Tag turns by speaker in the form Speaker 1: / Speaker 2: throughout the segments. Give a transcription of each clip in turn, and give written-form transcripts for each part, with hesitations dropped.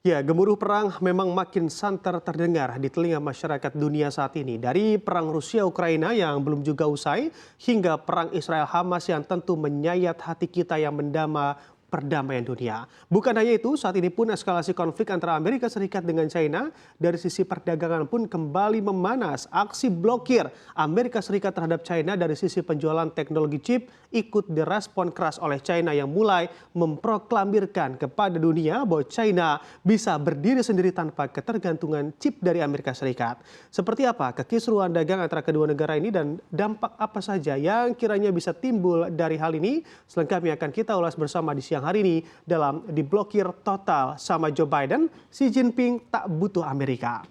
Speaker 1: Ya, gemuruh perang memang makin santer terdengar di telinga masyarakat dunia saat ini. Dari perang Rusia-Ukraina yang belum juga usai, hingga perang Israel-Hamas yang tentu menyayat hati kita yang mendama perdamaian dunia. Bukan hanya itu, saat ini pun eskalasi konflik antara Amerika Serikat dengan China dari sisi perdagangan pun kembali memanas. Aksi blokir Amerika Serikat terhadap China dari sisi penjualan teknologi chip ikut direspon keras oleh China yang mulai memproklamirkan kepada dunia bahwa China bisa berdiri sendiri tanpa ketergantungan chip dari Amerika Serikat. Seperti apa kekisruan dagang antara kedua negara ini dan dampak apa saja yang kiranya bisa timbul dari hal ini? Selengkapnya akan kita ulas bersama di siang hari ini dalam Diblokir Total sama Joe Biden, Xi Jinping tak butuh Amerika.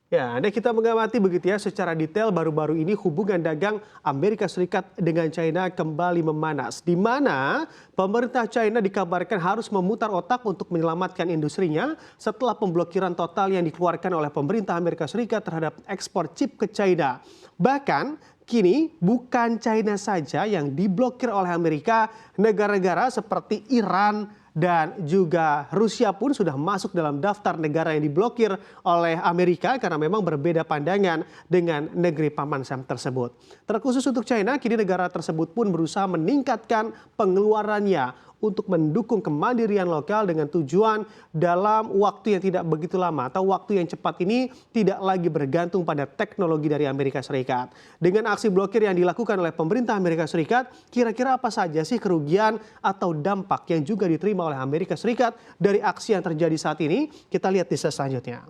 Speaker 1: Ya, Anda kita mengamati begitu ya secara detail baru-baru ini hubungan dagang Amerika Serikat dengan China kembali memanas. Di mana pemerintah China dikabarkan harus memutar otak untuk menyelamatkan industrinya setelah pemblokiran total yang dikeluarkan oleh pemerintah Amerika Serikat terhadap ekspor chip ke China. Bahkan kini bukan China saja yang diblokir oleh Amerika, negara-negara seperti Iran dan juga Rusia pun sudah masuk dalam daftar negara yang diblokir oleh Amerika karena memang berbeda pandangan dengan negeri Paman Sam tersebut. Terkhusus untuk China, kini negara tersebut pun berusaha meningkatkan pengeluarannya untuk mendukung kemandirian lokal dengan tujuan dalam waktu yang tidak begitu lama atau waktu yang cepat ini tidak lagi bergantung pada teknologi dari Amerika Serikat. Dengan aksi blokir yang dilakukan oleh pemerintah Amerika Serikat, kira-kira apa saja sih kerugian atau dampak yang juga diterima oleh Amerika Serikat dari aksi yang terjadi saat ini? Kita lihat di slide selanjutnya.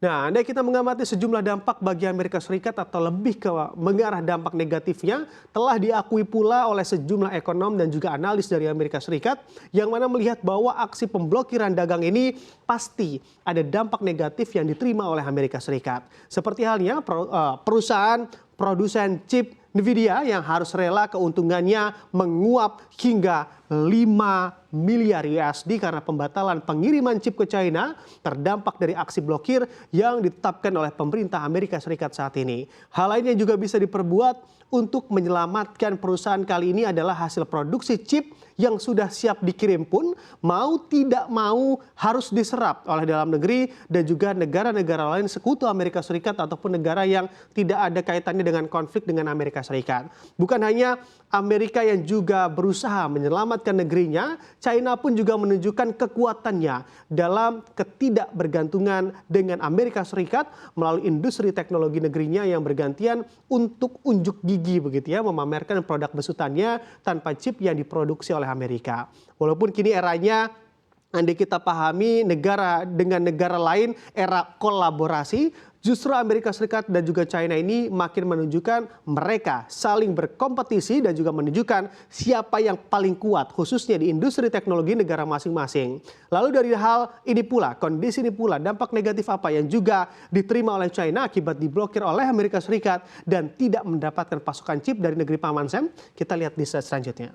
Speaker 1: Nah, andai kita mengamati sejumlah dampak bagi Amerika Serikat atau lebih ke mengarah dampak negatifnya telah diakui pula oleh sejumlah ekonom dan juga analis dari Amerika Serikat yang mana melihat bahwa aksi pemblokiran dagang ini pasti ada dampak negatif yang diterima oleh Amerika Serikat. Seperti halnya perusahaan produsen chip Nvidia yang harus rela keuntungannya menguap hingga 5 miliar USD karena pembatalan pengiriman chip ke China terdampak dari aksi blokir yang ditetapkan oleh pemerintah Amerika Serikat saat ini. Hal lain yang juga bisa diperbuat untuk menyelamatkan perusahaan kali ini adalah hasil produksi chip yang sudah siap dikirim pun mau tidak mau harus diserap oleh dalam negeri dan juga negara-negara lain sekutu Amerika Serikat ataupun negara yang tidak ada kaitannya dengan konflik dengan Amerika Serikat. Bukan hanya Amerika yang juga berusaha menyelamatkan negerinya, China pun juga menunjukkan kekuatannya dalam ketidakbergantungan dengan Amerika Serikat melalui industri teknologi negerinya yang bergantian untuk unjuk gigi begitu ya, memamerkan produk besutannya tanpa chip yang diproduksi oleh Amerika. Walaupun kini eranya andai kita pahami negara dengan negara lain era kolaborasi, justru Amerika Serikat dan juga China ini makin menunjukkan mereka saling berkompetisi dan juga menunjukkan siapa yang paling kuat khususnya di industri teknologi negara masing-masing. Lalu dari hal ini pula, kondisi ini pula, dampak negatif apa yang juga diterima oleh China akibat diblokir oleh Amerika Serikat dan tidak mendapatkan pasokan chip dari negeri Paman Sam? Kita lihat di slide selanjutnya.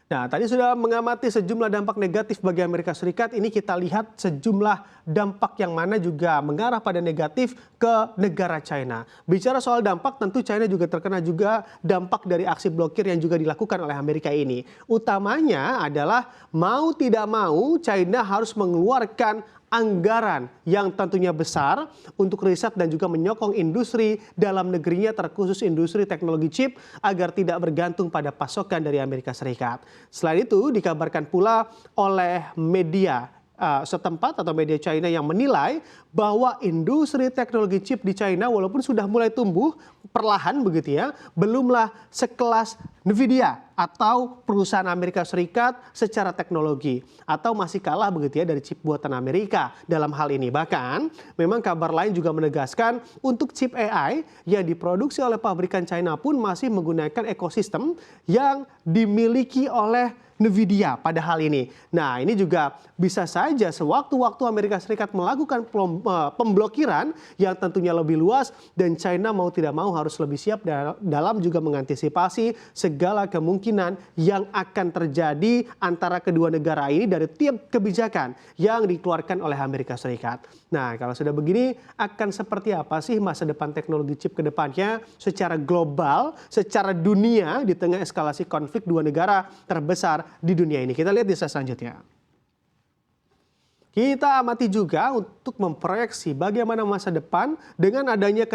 Speaker 1: Nah, tadi sudah mengamati sejumlah dampak negatif bagi Amerika Serikat. Ini kita lihat sejumlah dampak yang mana juga mengarah pada negatif ke negara China. Bicara soal dampak, tentu China juga terkena juga dampak dari aksi blokir yang juga dilakukan oleh Amerika ini. Utamanya adalah mau tidak mau China harus mengeluarkan anggaran yang tentunya besar untuk riset dan juga menyokong industri dalam negerinya terkhusus industri teknologi chip agar tidak bergantung pada pasokan dari Amerika Serikat. Selain itu dikabarkan pula oleh media setempat atau media China yang menilai bahwa industri teknologi chip di China walaupun sudah mulai tumbuh perlahan begitu ya, belumlah sekelas Nvidia atau perusahaan Amerika Serikat secara teknologi atau masih kalah begitu ya dari chip buatan Amerika dalam hal ini. Bahkan memang kabar lain juga menegaskan untuk chip AI yang diproduksi oleh pabrikan China pun masih menggunakan ekosistem yang dimiliki oleh Nvidia pada hal ini. Nah, ini juga bisa saja sewaktu-waktu Amerika Serikat melakukan pemblokiran yang tentunya lebih luas dan China mau tidak mau harus lebih siap dalam juga mengantisipasi segala kemungkinan yang akan terjadi antara kedua negara ini dari tiap kebijakan yang dikeluarkan oleh Amerika Serikat. Nah, kalau sudah begini akan seperti apa sih masa depan teknologi chip ke depannya secara global, secara dunia di tengah eskalasi konflik dua negara terbesar di dunia ini. Kita lihat di slide selanjutnya. Kita amati juga untuk memproyeksi bagaimana masa depan dengan adanya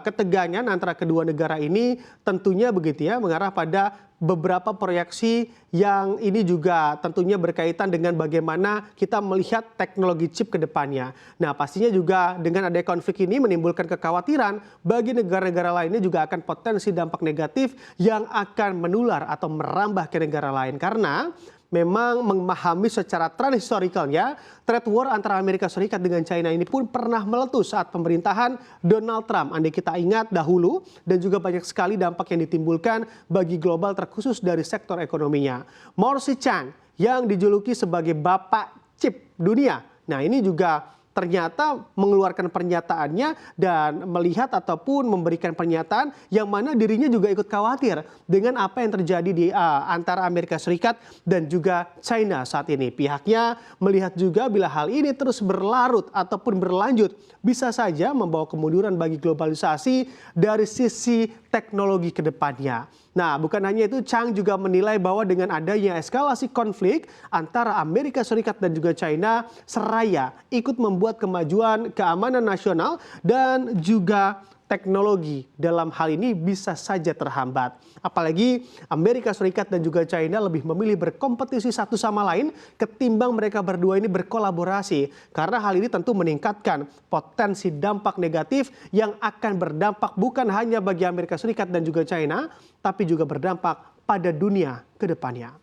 Speaker 1: ketegangan antara kedua negara ini tentunya begitu ya, mengarah pada beberapa proyeksi yang ini juga tentunya berkaitan dengan bagaimana kita melihat teknologi chip ke depannya. Nah, pastinya juga dengan adanya konflik ini menimbulkan kekhawatiran bagi negara-negara lainnya juga akan potensi dampak negatif yang akan menular atau merambah ke negara lain karena memang memahami secara transhistorikalnya, trade war antara Amerika Serikat dengan China ini pun pernah meletus saat pemerintahan Donald Trump. Andai kita ingat dahulu dan juga banyak sekali dampak yang ditimbulkan bagi global terkhusus dari sektor ekonominya. Morsi Chang yang dijuluki sebagai bapak chip dunia. Nah ini juga ternyata mengeluarkan pernyataannya dan melihat ataupun memberikan pernyataan yang mana dirinya juga ikut khawatir dengan apa yang terjadi di antara Amerika Serikat dan juga China saat ini. Pihaknya melihat juga bila hal ini terus berlarut ataupun berlanjut bisa saja membawa kemunduran bagi globalisasi dari sisi teknologi ke depannya. Nah, bukan hanya itu, Chang juga menilai bahwa dengan adanya eskalasi konflik antara Amerika Serikat dan juga China, seraya ikut membuat kemajuan keamanan nasional dan juga teknologi dalam hal ini bisa saja terhambat. Apalagi Amerika Serikat dan juga China lebih memilih berkompetisi satu sama lain ketimbang mereka berdua ini berkolaborasi. Karena hal ini tentu meningkatkan potensi dampak negatif yang akan berdampak bukan hanya bagi Amerika Serikat dan juga China, tapi juga berdampak pada dunia ke depannya.